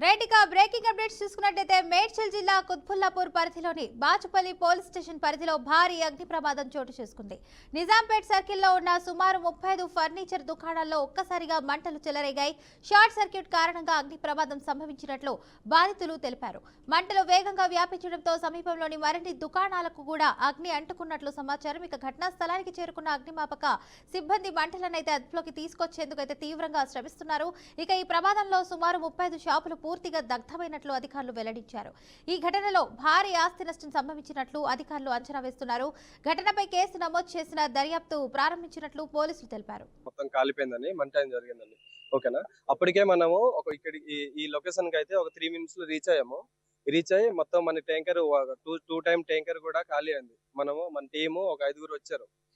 రైట్గా breaking updates చూసుకున్నట్లయితే మేడ్చల్ జిల్లా కుత్బుల్లాపూర్ పరిధిలోని బాచుపల్లి పోలీస్ స్టేషన్ పరిధిలో భారీ అగ్ని ప్రమాదం చోటు చేసుకుంది. నిజాంపేట్ సర్కిల్లో ఉన్న సుమారు 35 ఫర్నిచర్ దుకాణాల్లో ఒక్కసారిగా మంటలు చెలరేగాయి. షార్ట్ సర్క్యూట్ కారణంగా అగ్ని ప్రమాదం సంభవించినట్లు బాధితులు తెలిపారు. మంటలు వేగంగా వ్యాపించడంతో సమీపంలోని మరిన్ని దుకాణాలకు కూడా అగ్ని అంటుకున్నట్లు సమాచారం. ఇక ఘటనా స్థలానికి చేరుకున్న అగ్నిమాపక సిబ్బంది మంటలనైతే అదుపులోకి తీసుకొచ్చేందుకు అయితే తీవ్రంగా శ్రమిస్తున్నారు. ఇక ఈ ప్రమాదంలో సుమారు 35 షాపులు పూర్తిగా దగ్ధమైనట్లు అధికారులు వెల్లడించారు. ఈ ఘటనలో భారీ ఆస్తి నష్టం సంభవించినట్లు అధికారులు అంచనా వేస్తున్నారు. ఘటనపై కేసు నమోదు చేసిన దర్యాప్తు ప్రారంభించినట్లు పోలీసులు తెలిపారు. మొత్తం కాలిపోయిందని మంట జరిగిందండి. ఓకేనా, అప్పటికే మనము ఇక్కడ ఈ లొకేషన్ కి అయితే ఒక 3 minutes లో రీచ్ అయ్యి మొత్తం మన ట్యాంకర్ టూ టైమ్ ట్యాంకర్ కూడా ఖాళీ అయింది. మన టీము ఒక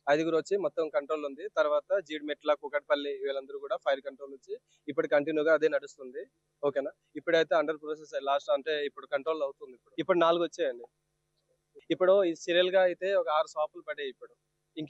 5గురు వచ్చి మొత్తం కంట్రోల్ ఉంది. తర్వాత జీడిమెట్ల కుకట్పల్లి వీళ్ళందరూ కూడా ఫైర్ కంట్రోల్ వచ్చి ఇప్పుడు కంటిన్యూగా అదే నడుస్తుంది. ఓకేనా, ఇప్పుడైతే అండర్ ప్రాసెస్ లాస్ట్ అంటే ఇప్పుడు కంట్రోల్ అవుతుంది. ఇప్పుడు 4 వచ్చాయండి. ఇప్పుడు ఈ సీరియల్ గా అయితే ఒక 6 షాపులు పడ్డాయి.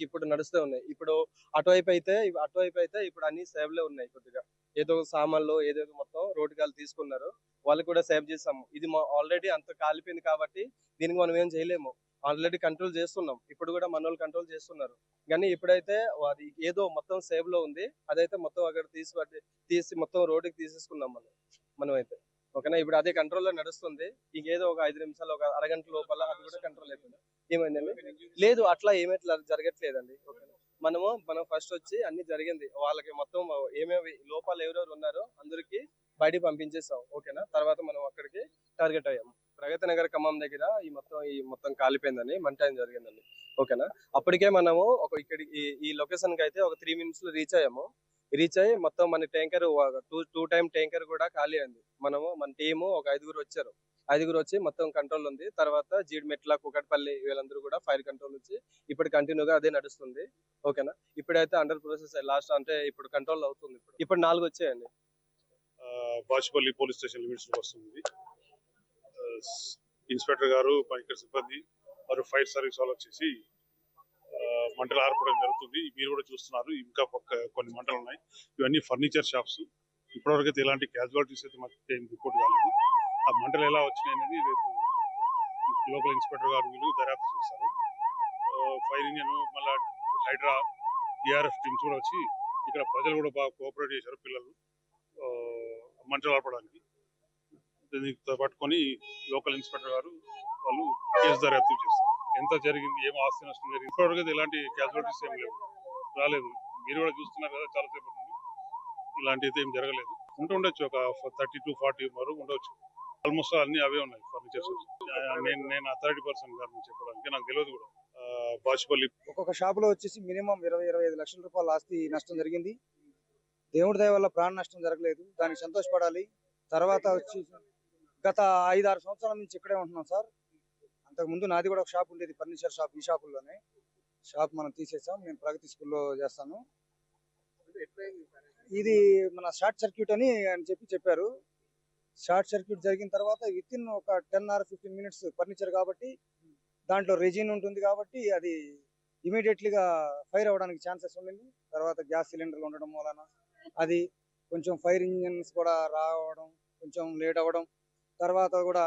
ఇప్పుడు నడుస్తూ ఉన్నాయి. ఇప్పుడు అటువైపు అయితే ఇప్పుడు అన్ని సేవ్ లో ఉన్నాయి. కొద్దిగా ఏదో సామాన్లు ఏదేదో మొత్తం రోడ్డు కాలు తీసుకున్నారు. వాళ్ళు కూడా సేవ్ చేసాము. ఇది ఆల్రెడీ అంత కాలిపోయింది కాబట్టి దీనికి మనం ఏం చేయలేము. ఆల్రెడీ కంట్రోల్ చేస్తున్నాం. ఇప్పుడు కూడా మన వాళ్ళు కంట్రోల్ చేస్తున్నారు. కానీ ఇప్పుడైతే అది ఏదో మొత్తం సేవ్ లో ఉంది. అదైతే మొత్తం అక్కడ తీసి మొత్తం రోడ్డుకి తీసేసుకున్నాం మనం అయితే. ఓకేనా, ఇప్పుడు అదే కంట్రోల్ లో నడుస్తుంది. ఇంకేదో ఒక 5 నిమిషాలు ఒక అరగంట లోపల అది కూడా కంట్రోల్ అయిపోయింది. ఏమైందండి? లేదు, అట్లా ఏమైతే జరగట్లేదండి. ఓకేనా, మనం ఫస్ట్ వచ్చి అన్ని జరిగింది. వాళ్ళకి మొత్తం ఏమేమి లోపాలు ఎవరెవరు ఉన్నారో అందరికి బయటికి పంపించేసాం. ఓకేనా, తర్వాత మనం అక్కడికి టార్గెట్ అయ్యాము. ప్రగతి నగర్ ఖమ్మం దగ్గర ఈ మొత్తం కాలిపోయిందని మంట జరిగిందండి. ఓకేనా, అప్పటికే మనము ఇక్కడ ఈ లొకేషన్ కి అయితే ఒక 3 minutes లో రీచ్ అయ్యి మొత్తం మన ట్యాంకర్ టూ టైమ్ ట్యాంకర్ కూడా ఖాళీ అయింది. మన టీము ఒక 5గురు వచ్చి మొత్తం కంట్రోల్ ఉంది. తర్వాత జీడిమెట్ల కుకట్పల్లి వీళ్ళందరూ కూడా ఫైర్ కంట్రోల్ వచ్చి ఇప్పుడు కంటిన్యూగా అదే నడుస్తుంది. ఓకేనా, ఇప్పుడైతే అండర్ ప్రాసెస్ లాస్ట్ అంటే ఇప్పుడు కంట్రోల్ అవుతుంది. ఇప్పుడు 4 వచ్చాయండి. బాచుపల్లి పోలీస్ స్టేషన్ లిమిట్స్ లో వస్తుంది. ఇన్స్పెక్టర్ గారు పైకర్ సిబ్బంది మరియు ఫైర్ సర్వీస్ వాళ్ళు వచ్చేసి మంటలు ఆర్పడం జరుగుతుంది. మీరు కూడా చూస్తున్నారు, ఇంకా కొన్ని మంటలు ఉన్నాయి. ఇవన్నీ ఫర్నిచర్ షాప్స్. ఇప్పటివరకు అయితే ఎలాంటి క్యాజువాలిటీస్ అయితే మాకు ఏం రిపోర్ట్ కాలేదు. ఆ మంటలు ఎలా వచ్చినాయి అనేది రేపు లోకల్ ఇన్స్పెక్టర్ గారు వీళ్ళు దర్యాప్తు చేస్తారు. ఫైర్ ఇంజన్ మళ్ళీ హైడ్రా డిఆర్ఎఫ్ టీమ్స్ కూడా వచ్చి ఇక్కడ ప్రజలు కూడా బాగా కోఆపరేట్ చేశారు. పిల్లలు మంటలు ఆర్పడానికి దీనికి పట్టుకొని లోకల్ ఇన్స్పెక్టర్ గారు వాళ్ళు కేసు దర్యాప్తు చేస్తారు. ఎంత జరిగింది, ఏం ఆస్తి నష్టం జరిగింది, ఇప్పటివరకు ఎలాంటి క్యాజువాలిటీస్ ఏం లేవు, రాలేదు. మీరు కూడా చూస్తున్నారు కదా, చాలాసేపు ఉంది. ఇలాంటిది ఏం జరగలేదు. ఉండొచ్చు ఒక 30 to 40 వరకు ఉండొచ్చు. ఆల్మోస్ట్ అన్ని అవే ఉన్నాయి ఫర్నిచర్స్. నేను అథారిటీ పర్సన్ గారిని చెప్పడానికి నాకు తెలియదు కూడా. బాచుపల్లి ఒక్కొక్క షాపులో వచ్చేసి మినిమం 20-25 లక్షల రూపాయల ఆస్తి నష్టం జరిగింది. దేవుడి దయ వల్ల ప్రాణ నష్టం జరగలేదు, దానికి సంతోషపడాలి. తర్వాత వచ్చి గత 5-6 సంవత్సరాల నుంచి ఇక్కడే ఉంటున్నాం సార్. అంతకుముందు నాది కూడా ఒక షాప్ ఉండేది, ఫర్నిచర్ షాప్. ఈ షాపుల్లోనే షాప్ మనం తీసేసాం. నేను ప్రగతి స్కూల్లో చేస్తాను. ఇది మన షార్ట్ సర్క్యూట్ అని చెప్పారు. షార్ట్ సర్క్యూట్ జరిగిన తర్వాత విత్ ఇన్ ఒక 10 or 15 minutes ఫర్నిచర్ కాబట్టి దాంట్లో రెజిన్ ఉంటుంది కాబట్టి అది ఇమీడియట్లీగా ఫైర్ అవ్వడానికి ఛాన్సెస్ ఉండింది. తర్వాత గ్యాస్ సిలిండర్లు ఉండడం వలన అది కొంచెం ఫైర్ ఇంజన్స్ కూడా రావడం కొంచెం లేట్ అవ్వడం, తర్వాత కూడా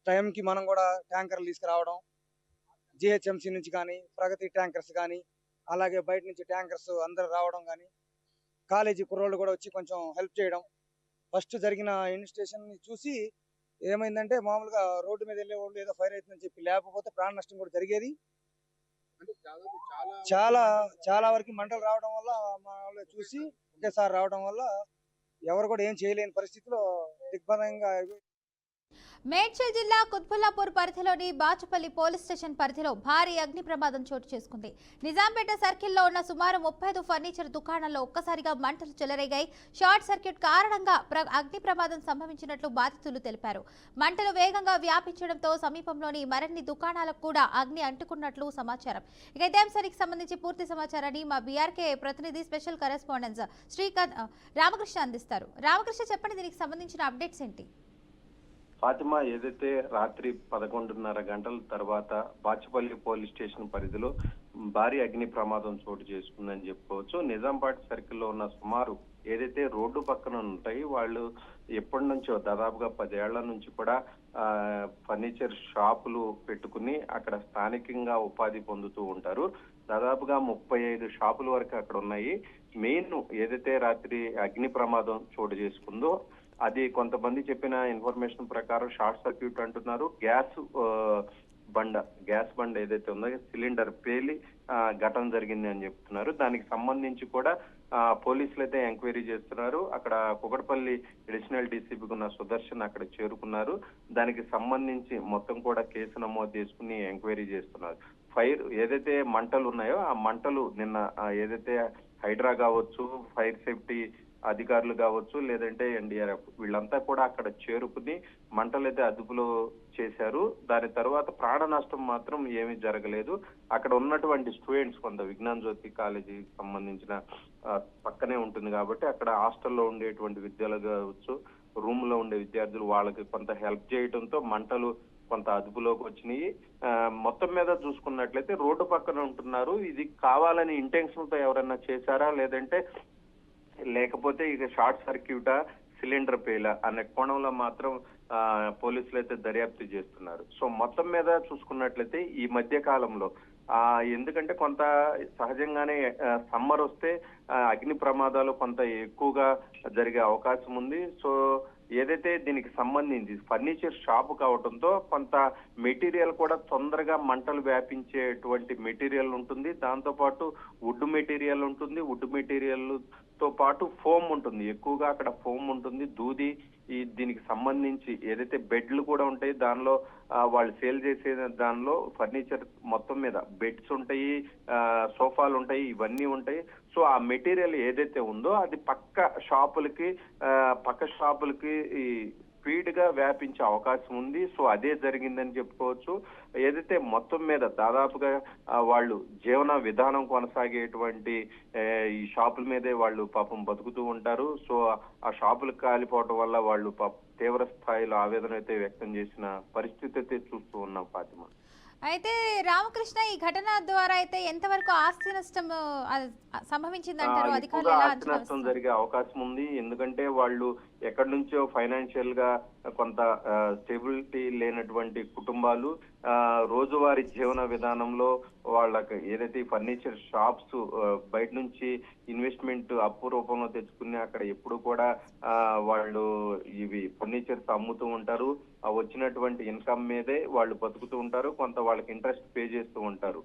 టైంకి మనం కూడా ట్యాంకర్లు తీసుకురావడం, జిహెచ్ఎంసీ నుంచి కానీ ప్రగతి ట్యాంకర్స్ కానీ అలాగే బయట నుంచి ట్యాంకర్స్ అందరు రావడం కానీ కాలేజీ కుర్రోళ్ళు కూడా వచ్చి కొంచెం హెల్ప్ చేయడం. ఫస్ట్ జరిగిన ఇన్స్టేషన్ చూసి ఏమైందంటే మామూలుగా రోడ్డు మీద వెళ్ళే వాళ్ళు ఏదో ఫైర్ అవుతుందని చెప్పి, లేకపోతే ప్రాణ నష్టం కూడా జరిగేది. చాలా వరకు మంటలు రావడం వల్ల మా వాళ్ళు చూసి ఒకేసారి రావడం వల్ల ఎవరు కూడా ఏం చేయలేని పరిస్థితిలో దిగ్బంధంగా. మేడ్చల్ జిల్లా కుత్బుల్లాపూర్ పరిధిలోని బాచుపల్లి పోలీస్ స్టేషన్ పరిధిలో భారీ అగ్ని ప్రమాదం చోటు చేసుకుంది. నిజాంపేట సర్కిల్లో ఉన్న సుమారు 35 ఫర్నిచర్ దుకాణాల్లో ఒక్కసారిగా మంటలు చెలరేగాయి. షార్ట్ సర్క్యూట్ కారణంగా అగ్ని ప్రమాదం సంభవించినట్లు బాధితులు తెలిపారు. మంటలు వేగంగా వ్యాపించడంతో సమీపంలోని మరిన్ని దుకాణాలకు కూడా అగ్ని అంటుకున్నట్లు సమాచారం. ఇక ఇదే అంశానికి సంబంధించి పూర్తి సమాచారాన్ని మా బీఆర్కే ప్రతినిధి స్పెషల్ కరెస్పాండెంట్ శ్రీకాంత్ రామకృష్ణ అందిస్తారు. రామకృష్ణ, చెప్పండి, దీనికి సంబంధించిన అప్డేట్స్ ఏంటి? ఫాతిమా, ఏదైతే రాత్రి 11:30 గంటల తర్వాత బాచుపల్లి పోలీస్ స్టేషన్ పరిధిలో భారీ అగ్ని ప్రమాదం చోటు చేసుకుందని చెప్పుకోవచ్చు. నిజాంపేట్ సర్కిల్లో ఉన్న సుమారు ఏదైతే రోడ్డు పక్కన ఉంటాయి వాళ్ళు ఎప్పటి నుంచో దాదాపుగా 10 ఏళ్ల నుంచి కూడా ఫర్నిచర్ షాపులు పెట్టుకుని అక్కడ స్థానికంగా ఉపాధి పొందుతూ ఉంటారు. దాదాపుగా 35 షాపుల వరకు అక్కడ ఉన్నాయి. మెయిన్ ఏదైతే రాత్రి అగ్ని ప్రమాదం చోటు చేసుకుందో అది కొంతమంది చెప్పిన ఇన్ఫర్మేషన్ ప్రకారం షార్ట్ సర్క్యూట్ అంటున్నారు. గ్యాస్ బండ ఏదైతే ఉందో సిలిండర్ పేలి ఘటన జరిగింది అని చెప్తున్నారు. దానికి సంబంధించి కూడా పోలీసులు అయితే ఎంక్వైరీ చేస్తున్నారు. అక్కడ కుకట్పల్లి అడిషనల్ డీసీపీకి ఉన్న సుదర్శన్ అక్కడ చేరుకున్నారు. దానికి సంబంధించి మొత్తం కూడా కేసు నమోదు చేసుకుని ఎంక్వైరీ చేస్తున్నారు. ఫైర్ ఏదైతే మంటలు ఉన్నాయో ఆ మంటలు నిన్న ఏదైతే హైడ్రా కావచ్చు, ఫైర్ సేఫ్టీ అధికారులు కావచ్చు, లేదంటే ఎన్డీఆర్ఎఫ్ వీళ్ళంతా కూడా అక్కడ చేరుకుని మంటలైతే అదుపులో చేశారు. దాని తర్వాత ప్రాణ నష్టం మాత్రం ఏమీ జరగలేదు. అక్కడ ఉన్నటువంటి స్టూడెంట్స్ కొంత విజ్ఞాన్ జ్యోతి కాలేజీకి సంబంధించిన పక్కనే ఉంటుంది కాబట్టి అక్కడ హాస్టల్లో ఉండేటువంటి విద్యార్థులు కావచ్చు, రూమ్ లో ఉండే విద్యార్థులు వాళ్ళకి కొంత హెల్ప్ చేయడంతో మంటలు కొంత అదుపులోకి వచ్చినాయి. మొత్తం మీద చూసుకున్నట్లయితే రోడ్డు పక్కన ఉంటున్నారు. ఇది కావాలని ఇంటెన్షన్ తో ఎవరైనా చేశారా లేకపోతే ఇక షార్ట్ సర్క్యూటా, సిలిండర్ పేలా అనే కోణంలో మాత్రం పోలీసులు అయితే దర్యాప్తు చేస్తున్నారు. సో మొత్తం మీద చూసుకున్నట్లయితే ఈ మధ్య కాలంలో ఎందుకంటే కొంత సహజంగానే సమ్మర్ వస్తే అగ్ని ప్రమాదాలు కొంత ఎక్కువగా జరిగే అవకాశం ఉంది. సో ఏదైతే దీనికి సంబంధించి ఫర్నిచర్ షాప్ కావడంతో కొంత మెటీరియల్ కూడా తొందరగా మంటలు వ్యాపించేటువంటి మెటీరియల్ ఉంటుంది. దాంతో పాటు వుడ్ మెటీరియల్ ఉంటుంది. వుడ్ మెటీరియల్ తో పాటు ఫోమ్ ఉంటుంది. ఎక్కువగా అక్కడ ఫోమ్ ఉంటుంది. దూది దీనికి సంబంధించి ఏదైతే బెడ్లు కూడా ఉంటాయి, దానిలో వాళ్ళు సేల్ చేసే దానిలో ఫర్నిచర్ మొత్తం మీద బెడ్స్ ఉంటాయి, సోఫాలు ఉంటాయి, ఇవన్నీ ఉంటాయి. సో ఆ మెటీరియల్ ఏదైతే ఉందో అది పక్క షాపులకి స్పీడ్ గా వ్యాపించే అవకాశం ఉంది. సో అదే జరిగిందని చెప్పుకోవచ్చు. ఏదైతే మొత్తం మీద దాదాపుగా వాళ్ళు జీవన విధానం కొనసాగేటువంటి ఈ షాపుల మీదే వాళ్ళు పాపం బతుకుతూ ఉంటారు. సో ఆ షాపులు కాలిపోవడం వల్ల వాళ్ళు తీవ్ర స్థాయిలో ఆవేదన అయితే వ్యక్తం చేసిన పరిస్థితి అయితే చూస్తూ ఉన్నాం ఫాతిమా. అయితే రామకృష్ణ, ఈ ఘటన ద్వారా అయితే ఎంతవరకు ఆస్తి నష్టం సంభవించిందంటారు? అధికారులు ఎలా ఆస్తి నష్టం జరిగే అవకాశం ఉంది. ఎందుకంటే వాళ్ళు ఎక్కడి నుంచో ఫైనాన్షియల్ గా కొంత స్టెబిలిటీ లేనటువంటి కుటుంబాలు రోజువారీ జీవన విధానంలో వాళ్ళకి ఏదైతే ఫర్నిచర్ షాప్స్ బయట నుంచి ఇన్వెస్ట్మెంట్ అప్పు రూపంలో తెచ్చుకుని అక్కడ ఎప్పుడు కూడా వాళ్ళు ఇవి ఫర్నిచర్స్ అమ్ముతూ ఉంటారు. వచ్చినటువంటి ఇన్కమ్ మీదే వాళ్ళు బతుకుతూ ఉంటారు. కొంత వాళ్ళకి ఇంట్రెస్ట్ పే చేస్తూ ఉంటారు.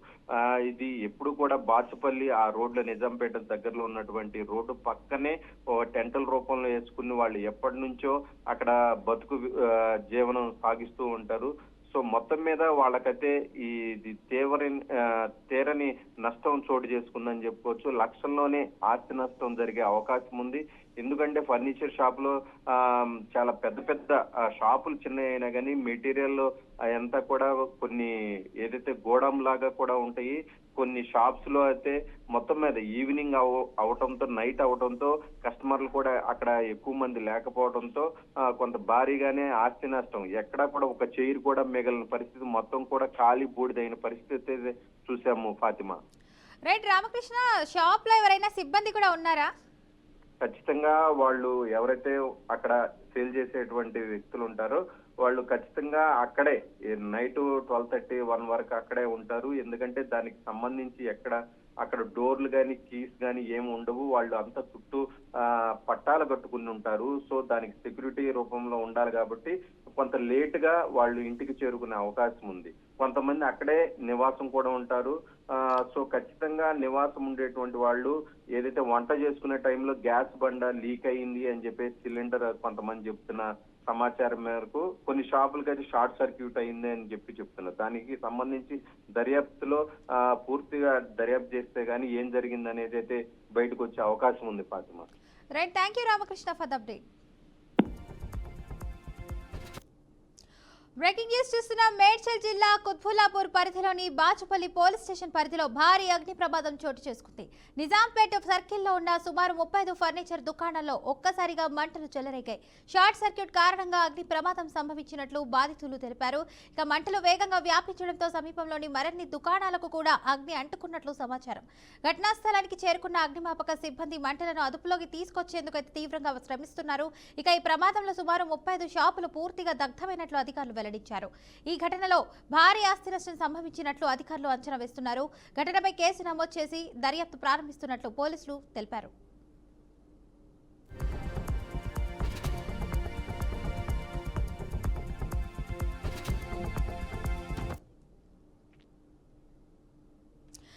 ఇది ఎప్పుడు కూడా బాచుపల్లి ఆ రోడ్ల నిజాంపేట దగ్గరలో ఉన్నటువంటి రోడ్డు పక్కనే టెంటల్ రూపంలో వేసుకుని వాళ్ళు ఎప్పటి నుంచో అక్కడ బతుకు జీవనం సాగిస్తూ ఉంటారు. సో మొత్తం మీద వాళ్ళకైతే ఇది తీరని నష్టం చోటు చేసుకుందని చెప్పుకోవచ్చు. లక్షల్లోనే ఆస్తి నష్టం జరిగే అవకాశం ఉంది. ఎందుకంటే ఫర్నిచర్ షాప్ లో చాలా పెద్ద షాపులు చిన్న అయినా కానీ మెటీరియల్ అంతా కూడా కొన్ని ఏదైతే గోడౌన్ లాగా కూడా ఉంటాయి. కొన్ని షాప్స్ లో అయితే మొత్తం మీద ఈవినింగ్ అవటంతో, నైట్ అవటంతో కస్టమర్లు కూడా అక్కడ ఎక్కువ మంది లేకపోవడంతో కొంత భారీగానే ఆస్తి నష్టం, ఎక్కడా కూడా ఒక చైర్ కూడా మిగిలిన పరిస్థితి, మొత్తం కూడా ఖాళీ బూడిదైన పరిస్థితి చూసాము ఫాతిమా. రైట్ రామకృష్ణ, షాప్ లో ఎవరైనా సిబ్బంది కూడా ఉన్నారా? ఖచ్చితంగా వాళ్ళు ఎవరైతే అక్కడ సేల్ చేసేటువంటి వ్యక్తులు ఉంటారో వాళ్ళు ఖచ్చితంగా అక్కడే నైట్ 12:30, 1 వరకు అక్కడే ఉంటారు. ఎందుకంటే దానికి సంబంధించి అక్కడ డోర్లు కానీ కీస్ కానీ ఏమి ఉండవు. వాళ్ళు అంతా చుట్టూ పట్టాలు కట్టుకుని ఉంటారు. సో దానికి సెక్యూరిటీ రూపంలో ఉండాలి కాబట్టి కొంత లేట్ గా వాళ్ళు ఇంటికి చేరుకునే అవకాశం ఉంది. కొంతమంది అక్కడే నివాసం కూడా ఉంటారు. సో ఖచ్చితంగా నివాసం ఉండేటువంటి వాళ్ళు ఏదైతే వంట చేసుకునే టైంలో గ్యాస్ బండ లీక్ అయింది అని చెప్పేసి సిలిండర్ కొంతమంది చెప్తున్న సమాచారం మేరకు కొన్ని షాపులకి అయితే షార్ట్ సర్క్యూట్ అయింది అని చెప్తున్నారు. దానికి సంబంధించి దర్యాప్తులో పూర్తిగా దర్యాప్తు చేస్తే గానీ ఏం జరిగింది అనేది అయితే బయటకు వచ్చే అవకాశం ఉంది Fatima. Right, thank you Ramakrishna for the update. Breaking news చూస్తున్న మేడ్చల్ జిల్లా కుత్బుల్లాపూర్ పరిధిలోని బాచుపల్లి పోలీస్ స్టేషన్ పరిధిలో భారీ అగ్ని ప్రమాదం చోటు చేసుకుంది. నిజాంపేట సర్కిల్లో ఉన్న సుమారు 35 ఫర్నిచర్ దుకాణాల్లో ఒక్కసారిగా మంటలు చెలరేగాయి. షార్ట్ సర్క్యూట్ కారణంగా అగ్ని ప్రమాదం సంభవించినట్లు బాధితులు తెలిపారు. ఇక మంటలు వేగంగా వ్యాపించడంతో సమీపంలోని మరిన్ని దుకాణాలకు కూడా అగ్ని అంటుకున్నట్లు సమాచారం. ఘటనా స్థలానికి చేరుకున్న అగ్నిమాపక సిబ్బంది మంటలను అదుపులోకి తీసుకొచ్చేందుకు తీవ్రంగా శ్రమిస్తున్నారు. ఇక ఈ ప్రమాదంలో సుమారు 35 షాపులు పూర్తిగా దగ్ధమైనట్లు అధికారులు వెల్లడించారు. ఈ ఘటనలో భారీ ఆస్తి నష్టం సంభవించినట్లు అధికారులు అంచనా వేస్తున్నారు. ఘటనపై కేసు నమోదు చేసి దర్యాప్తు ప్రారంభిస్తున్నట్లు పోలీసులు తెలిపారు.